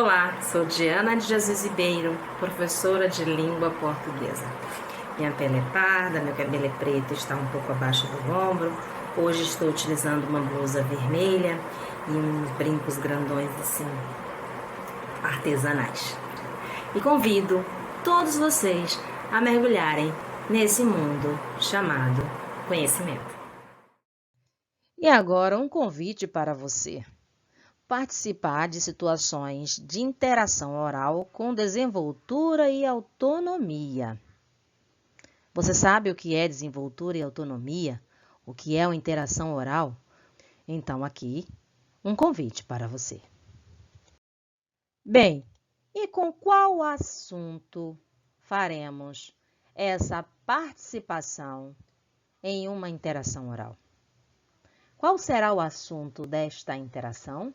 Olá, sou Diana de Jesus Ribeiro, professora de língua portuguesa. Minha pele é parda, meu cabelo é preto, está um pouco abaixo do ombro. Hoje estou utilizando uma blusa vermelha e uns brincos grandões assim, artesanais. E convido todos vocês a mergulharem nesse mundo chamado conhecimento. E agora um convite para você. Participar de situações de interação oral com desenvoltura e autonomia. Você sabe o que é desenvoltura e autonomia? O que é uma interação oral? Então, aqui, um convite para você. Bem, e com qual assunto faremos essa participação em uma interação oral? Qual será o assunto desta interação?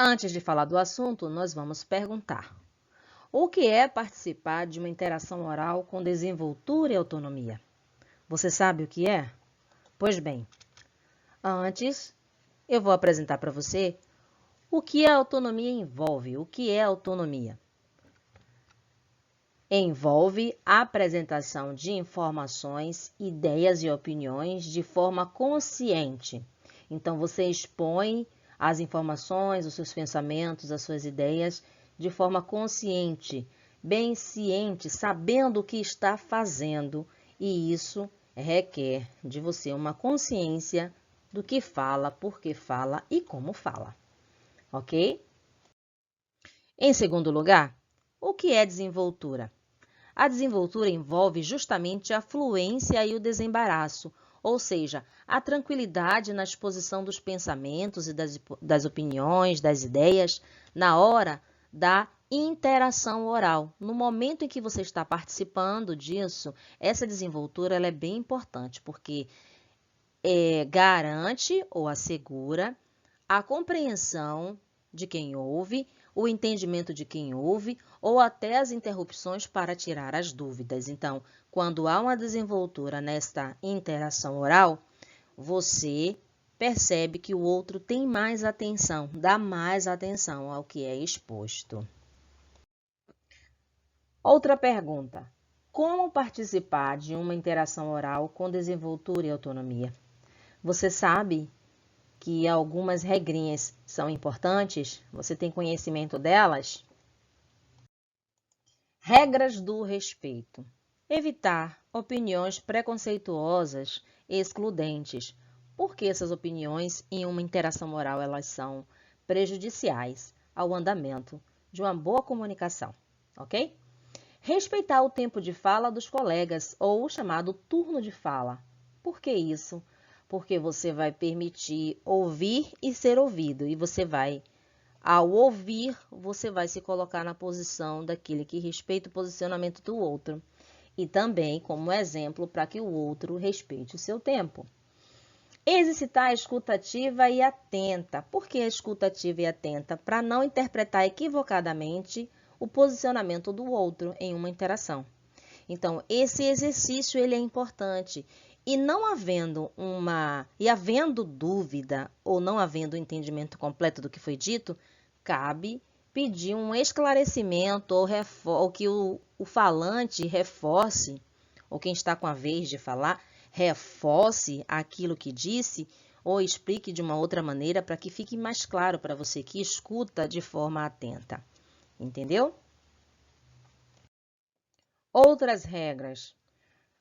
Antes de falar do assunto, nós vamos perguntar: o que é participar de uma interação oral com desenvoltura e autonomia? Você sabe o que é? Pois bem, antes eu vou apresentar para você o que a autonomia envolve. O que é autonomia? Envolve a apresentação de informações, ideias e opiniões de forma consciente. Então, você expõe as informações, os seus pensamentos, as suas ideias de forma consciente, bem ciente, sabendo o que está fazendo. E isso requer de você uma consciência do que fala, por que fala e como fala. Ok? Em segundo lugar, o que é desenvoltura? A desenvoltura envolve justamente a fluência e o desembaraço, ou seja, a tranquilidade na exposição dos pensamentos e das opiniões, das ideias, na hora da interação oral. No momento em que você está participando disso, essa desenvoltura ela é bem importante, porque garante ou assegura a compreensão de quem ouve, o entendimento de quem ouve ou até as interrupções para tirar as dúvidas. Então, quando há uma desenvoltura nesta interação oral, você percebe que o outro tem mais atenção, dá mais atenção ao que é exposto. Outra pergunta: como participar de uma interação oral com desenvoltura e autonomia? Você sabe que algumas regrinhas são importantes? Você tem conhecimento delas? Regras do respeito. Evitar opiniões preconceituosas e excludentes. Porque essas opiniões em uma interação oral elas são prejudiciais ao andamento de uma boa comunicação, ok? Respeitar o tempo de fala dos colegas ou o chamado turno de fala. Por que isso? Porque você vai permitir ouvir e ser ouvido. E você vai, ao ouvir, você vai se colocar na posição daquele que respeita o posicionamento do outro. E também como exemplo para que o outro respeite o seu tempo. Exercitar a escuta ativa e atenta. Por que a escuta ativa e atenta? Para não interpretar equivocadamente o posicionamento do outro em uma interação. Então, esse exercício ele é importante. E não havendo dúvida ou não havendo entendimento completo do que foi dito, cabe pedir um esclarecimento ou que o falante reforce, ou quem está com a vez de falar, reforce aquilo que disse ou explique de uma outra maneira para que fique mais claro para você que escuta de forma atenta. Entendeu? Outras regras.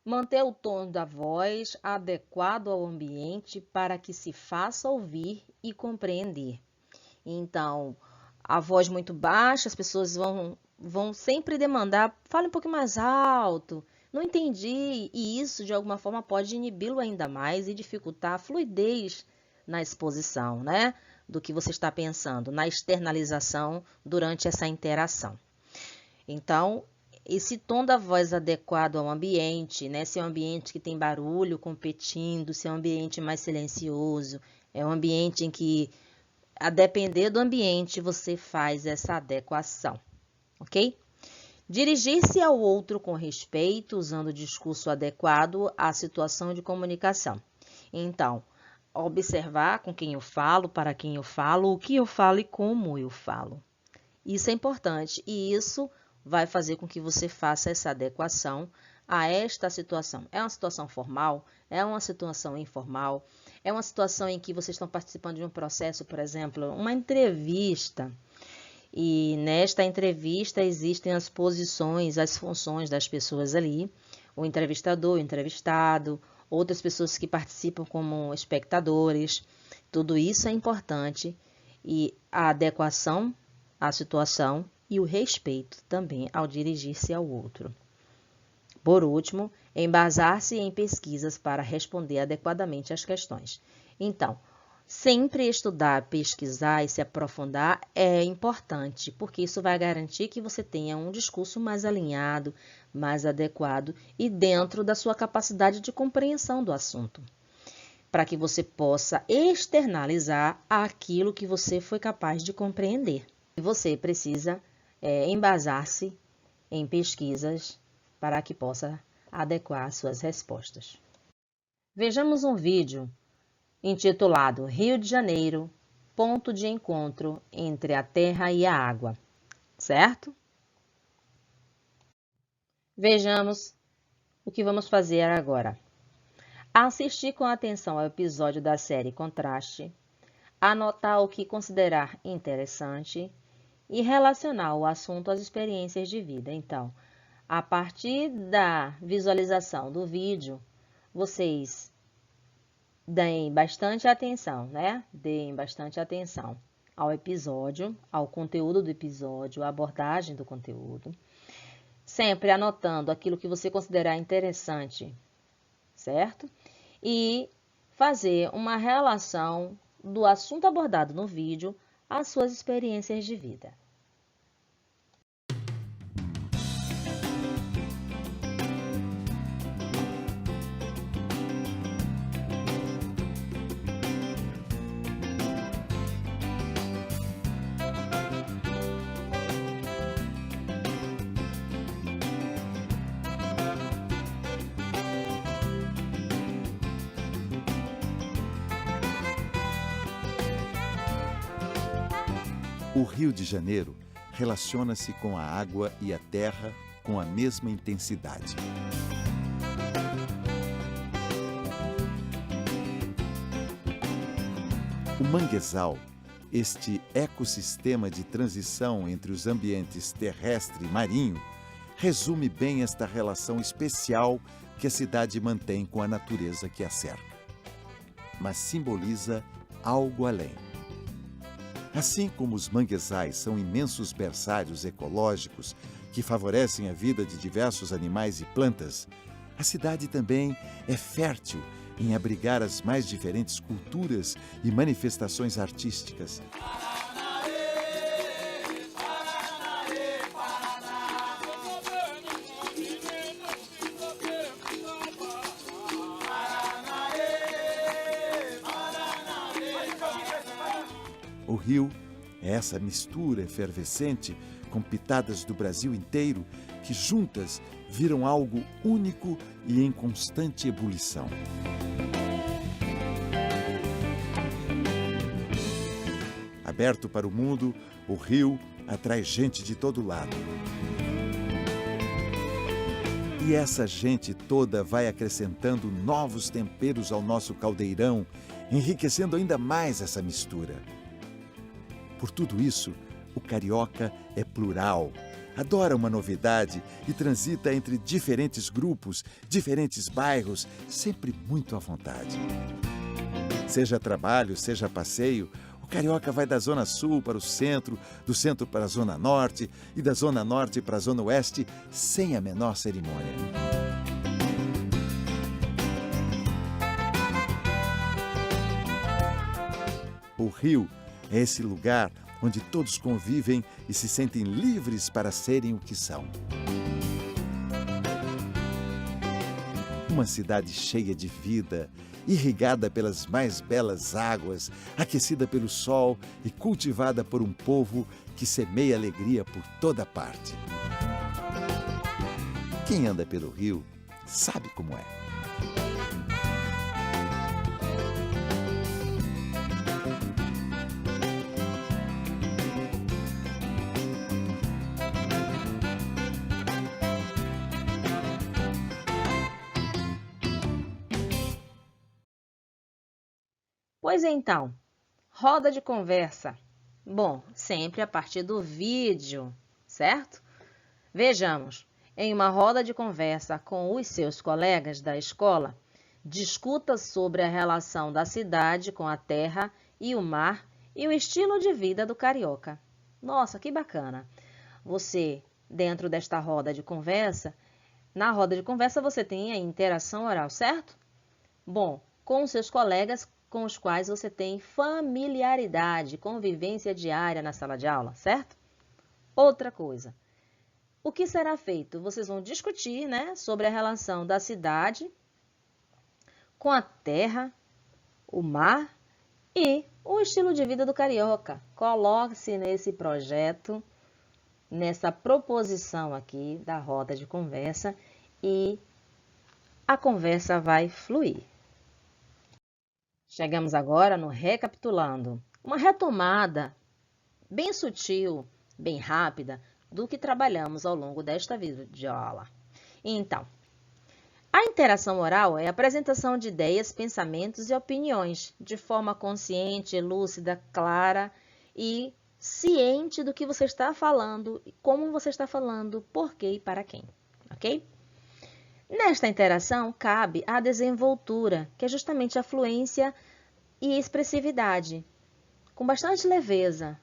Manter o tom da voz adequado ao ambiente para que se faça ouvir e compreender. Então, a voz muito baixa, as pessoas vão sempre demandar, fale um pouco mais alto, não entendi, e isso de alguma forma pode inibi-lo ainda mais e dificultar a fluidez na exposição, né? Do que você está pensando, na externalização durante essa interação. Então, esse tom da voz adequado ao ambiente, né? Se é um ambiente que tem barulho competindo, se é um ambiente mais silencioso, é um ambiente em que, a depender do ambiente, você faz essa adequação, ok? Dirigir-se ao outro com respeito, usando o discurso adequado à situação de comunicação. Então, observar com quem eu falo, para quem eu falo, o que eu falo e como eu falo, Isso é importante e isso vai fazer com que você faça essa adequação a esta situação. É uma situação formal? É uma situação informal? É uma situação em que vocês estão participando de um processo, por exemplo, uma entrevista. E nesta entrevista existem as posições, as funções das pessoas ali, o entrevistador, o entrevistado, outras pessoas que participam como espectadores. Tudo isso é importante e a adequação à situação e o respeito também ao dirigir-se ao outro. Por último, embasar-se em pesquisas para responder adequadamente às questões. Então, sempre estudar, pesquisar e se aprofundar é importante, porque isso vai garantir que você tenha um discurso mais alinhado, mais adequado e dentro da sua capacidade de compreensão do assunto, para que você possa externalizar aquilo que você foi capaz de compreender. E você precisa embasar-se em pesquisas para que possa adequar suas respostas. Vejamos um vídeo intitulado Rio de Janeiro, ponto de encontro entre a terra e a água, certo? Vejamos o que vamos fazer agora. Assistir com atenção ao episódio da série Contraste, anotar o que considerar interessante e relacionar o assunto às experiências de vida. Então, a partir da visualização do vídeo, vocês deem bastante atenção, né? Deem bastante atenção ao episódio, ao conteúdo do episódio, à abordagem do conteúdo. Sempre anotando aquilo que você considerar interessante, certo? E fazer uma relação do assunto abordado no vídeo às suas experiências de vida. O Rio de Janeiro relaciona-se com a água e a terra com a mesma intensidade. O manguezal, este ecossistema de transição entre os ambientes terrestre e marinho, resume bem esta relação especial que a cidade mantém com a natureza que a cerca. Mas simboliza algo além. Assim como os manguezais são imensos berçários ecológicos que favorecem a vida de diversos animais e plantas, a cidade também é fértil em abrigar as mais diferentes culturas e manifestações artísticas. O rio é essa mistura efervescente com pitadas do Brasil inteiro que juntas viram algo único e em constante ebulição. Aberto para o mundo, o rio atrai gente de todo lado. E essa gente toda vai acrescentando novos temperos ao nosso caldeirão, enriquecendo ainda mais essa mistura. Por tudo isso, o carioca é plural, adora uma novidade e transita entre diferentes grupos, diferentes bairros, sempre muito à vontade. Seja trabalho, seja passeio, o carioca vai da Zona Sul para o centro, do centro para a Zona Norte e da Zona Norte para a Zona Oeste, sem a menor cerimônia. O Rio é esse lugar onde todos convivem e se sentem livres para serem o que são. Uma cidade cheia de vida, irrigada pelas mais belas águas, aquecida pelo sol e cultivada por um povo que semeia alegria por toda parte. Quem anda pelo Rio sabe como é. Pois então, roda de conversa. Bom, sempre a partir do vídeo, certo? Vejamos, em uma roda de conversa com os seus colegas da escola, discuta sobre a relação da cidade com a terra e o mar e o estilo de vida do carioca. Nossa, que bacana! Você, dentro desta roda de conversa, na roda de conversa você tem a interação oral, certo? Bom, com seus colegas com os quais você tem familiaridade, convivência diária na sala de aula, certo? Outra coisa, o que será feito? Vocês vão discutir, né, sobre a relação da cidade com a terra, o mar e o estilo de vida do carioca. Coloque-se nesse projeto, nessa proposição aqui da roda de conversa e a conversa vai fluir. Chegamos agora no recapitulando. Uma retomada bem sutil, bem rápida, do que trabalhamos ao longo desta videoaula. Então, a interação oral é a apresentação de ideias, pensamentos e opiniões de forma consciente, lúcida, clara e ciente do que você está falando, como você está falando, por quê e para quem, ok? Nesta interação, cabe a desenvoltura, que é justamente a fluência e expressividade, com bastante leveza.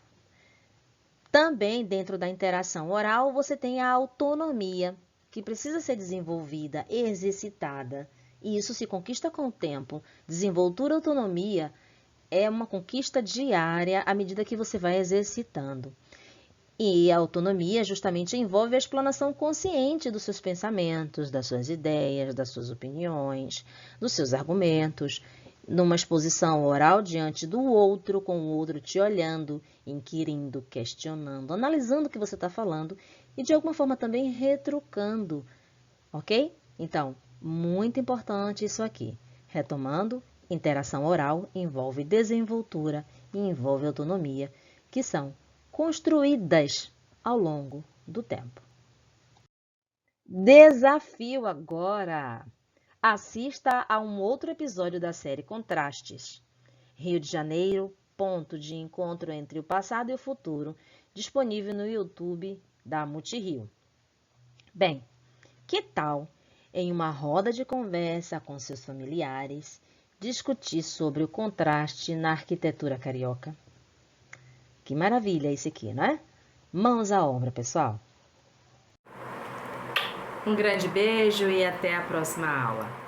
Também, dentro da interação oral, você tem a autonomia, que precisa ser desenvolvida, exercitada. E isso se conquista com o tempo. Desenvoltura e autonomia é uma conquista diária à medida que você vai exercitando. E a autonomia justamente envolve a explanação consciente dos seus pensamentos, das suas ideias, das suas opiniões, dos seus argumentos, numa exposição oral diante do outro, com o outro te olhando, inquirindo, questionando, analisando o que você está falando e de alguma forma também retrucando, ok? Então, muito importante isso aqui. Retomando, interação oral envolve desenvoltura e envolve autonomia, que são construídas ao longo do tempo. Desafio agora! Assista a um outro episódio da série Contrastes. Rio de Janeiro, ponto de encontro entre o passado e o futuro, disponível no YouTube da Multirio. Bem, que tal, em uma roda de conversa com seus familiares, discutir sobre o contraste na arquitetura carioca? Que maravilha esse aqui, não é? Mãos à obra, pessoal! Um grande beijo e até a próxima aula.